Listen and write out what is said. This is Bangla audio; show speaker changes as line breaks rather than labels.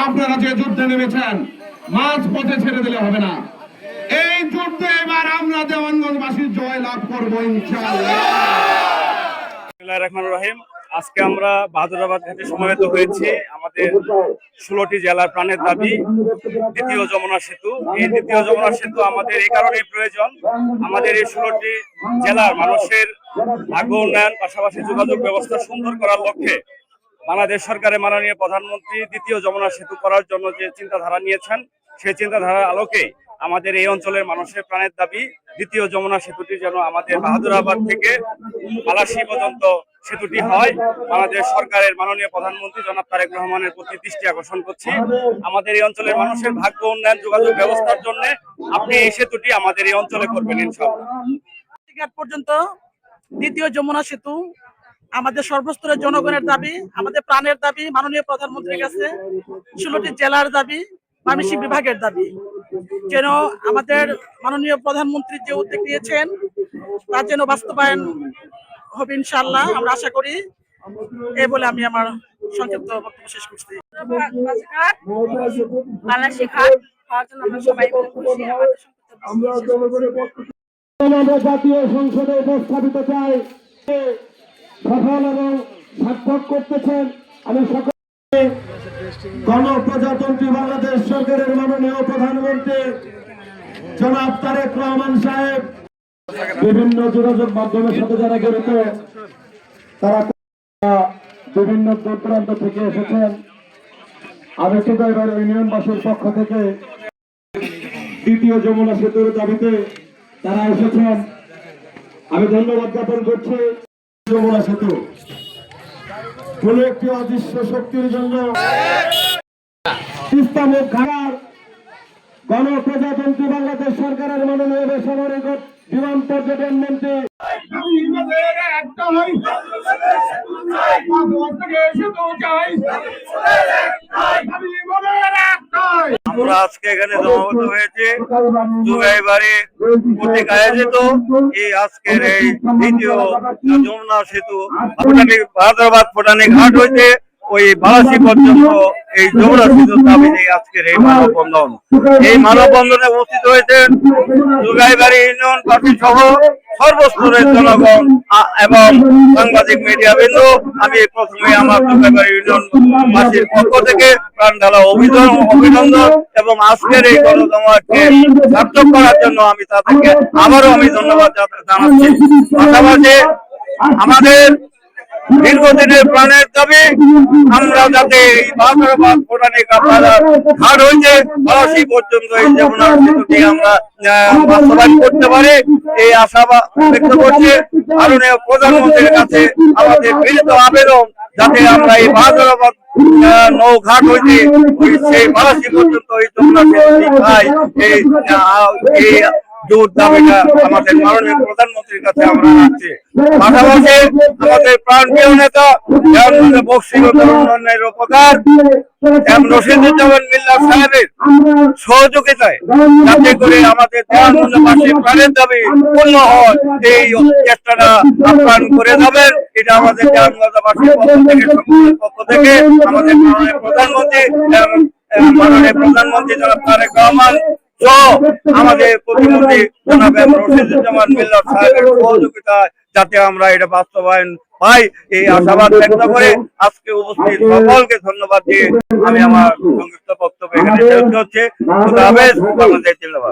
আপনারা যে যুদ্ধে নেমেছেন মাঝ পথে ছেড়ে দিলে হবে না। এই যুদ্ধে এবার আমরা দেওয়ানগঞ্জবাসীর জয় লাভ করবো ইনশাআল্লাহ।
রহমানুর রহিম। আজকে আমরা বাহাদুরাবাদ ঘাটে সমবেত হয়েছি। আমাদের 16টি জেলার প্রাণের দাবি দ্বিতীয় যমুনা সেতু। এই দ্বিতীয় যমুনা সেতু আমাদের এই কারণেই প্রয়োজন, আমাদের এই 16টি জেলার মানুষের ভাগ্য উন্নয়ন পাশাপাশি যোগাযোগ ব্যবস্থা সুন্দর করার লক্ষ্যে বাংলাদেশ সরকারের মাননীয় প্রধানমন্ত্রী দ্বিতীয় যমুনা সেতু করার জন্য যে চিন্তাধারা নিয়েছেন, সেই চিন্তাধারার আলোকে আমাদের এই অঞ্চলের মানুষের প্রাণের দাবি দ্বিতীয় যমুনা সেতুটি যেন আমাদের বাহাদুরাবাদ থেকে মালাশি পর্যন্ত সেতুটি হয়। বাংলাদেশ সরকারের মাননীয় প্রধানমন্ত্রী জনাব তারেক রহমানের প্রতি দৃষ্টি আকর্ষণ করছি। আমাদের এই অঞ্চলের মানুষের ভাগ্য উন্নয়ন যোগাযোগ ব্যবস্থার জন্য আপনি এই সেতুটি আমাদের এই অঞ্চলে করবেন ইনশাআল্লাহ।
পর্যন্ত দ্বিতীয় যমুনা সেতু আমাদের সর্বস্তরের জনগণের দাবি, আমাদের প্রাণের দাবি, মাননীয় প্রধানমন্ত্রীর কাছে 16টি জেলার দাবি, ময়মনসিংহ বিভাগের দাবি, যেন আমাদের মাননীয় প্রধানমন্ত্রী যে উদ্যোগ নিয়েছেন তার যেন বাস্তবায়ন হবে ইনশাআল্লাহ, আমরা আশা করি। এই বলে আমি আমার সংক্ষিপ্ত বক্তব্য শেষ করছি।
জাতীয় সংসদে উপস্থাপিত চাই সফল এবং সার্থক করতেছেন। আমি সকলকে গণপ্রজাতন্ত্রী বাংলাদেশ সরকারের মাননীয় প্রধানমন্ত্রী জনাব তারেক রহমান সাহেব বিভিন্ন যোগাযোগ মাধ্যমের সাথে যারা জড়িত, তারা বিভিন্ন দূর দূরান্ত থেকে এসেছেন। আমি সুদাইবার ইউনিয়নবাসীর পক্ষ থেকে দ্বিতীয় যমুনা সেতুর দাবিতে তারা এসেছেন, আমি ধন্যবাদ জ্ঞাপন করছি। যমুনা সেতু কোন একটি অদৃশ্য শক্তির জন্য ইসলামিক ধারার গণপ্রজাতন্ত্রী বাংলাদেশ সরকারের মাননীয় বেসামরিক বিমান পর্যটন মন্ত্রী
আমরা আজকে এখানে জমাবদ্ধ হয়েছে জুগাইবাড়ি কর্তৃক আয়োজিত এই আজকের এই দ্বিতীয় যমুনা সেতু বাহাদুরাবাদ ফোটানি ঘাট হইতে ওই বালাসি পর্যন্ত এই যমুনা সেতুর দাবিতে আজকের এই মানববন্ধন। এই মানববন্ধনে উপস্থিত হয়েছেন জুগাইবাড়ি ইউনিয়ন পার্টি সহ সর্বস্তরের জনগণ এবং সাংবাদিক মিডিয়া বৃন্দ। আমি প্রথমে আমার জুগাইবাড়ি ইউনিয়ন বাসীর পক্ষ থেকে প্রাণ ঢালা অভিনন্দন এবং আজকের এই গণজমায়েতকে সার্থক করার জন্য আমি তাদেরকে আবারও ধন্যবাদ জানাচ্ছি। পাশাপাশি আমাদের দীর্ঘদিনের প্রাণের দাবি আমরা যাতে এই বাহাদুরাবাদ ফোটানি ঘাট হইতে বালাসি পর্যন্ত এই যমুনা সেতুটি আমরা বাস্তবায়ন করতে পারি, এই আশা ব্যক্ত করছি। মাননীয় প্রধানমন্ত্রীর কাছে আমাদের বিনীত আবেদন যাতে আমরা এই বাহাদুরাবাদ নৌঘাট হইতে সেই বালাসি পর্যন্ত এই যমুনা সেতুটি পাই, এই জোর দাবিটা আমাদের মাননীয় প্রধানমন্ত্রীর কাছে আমরা রাখছি। পাশাপাশি আমাদের প্রাণপ্রিয় নেতা বক্সিগত উন্নয়নের উপকার রশিদুজ্জামান মিল্লাত সাহেবের সহযোগিতায় যাতে করে আমাদের দেওয়ানগঞ্জবাসীর প্রাণের দাবি পূর্ণ হয়, এই চেষ্টাটা আহ্বান করে যাবেন। এটা আমাদের দেওয়ানগঞ্জবাসীর পক্ষ থেকে আমাদের মাননীয় প্রধানমন্ত্রী জনাব তারেক রহমান আমাদের প্রতিমন্ত্রী জনাব রশিদুজ্জামান মিল্লাত সাহেবের সহযোগিতায় যাতে আমরা এটা বাস্তবায়ন পাই, এই আশাবাদ ব্যক্ত করে আজকে উপস্থিত সকলকে ধন্যবাদ দিয়ে আমি আমার সংক্ষিপ্ত বক্তব্য এখানে শেষ করছি। খোদা হাফেজ। বাংলাদেশ জিন্দাবাদ।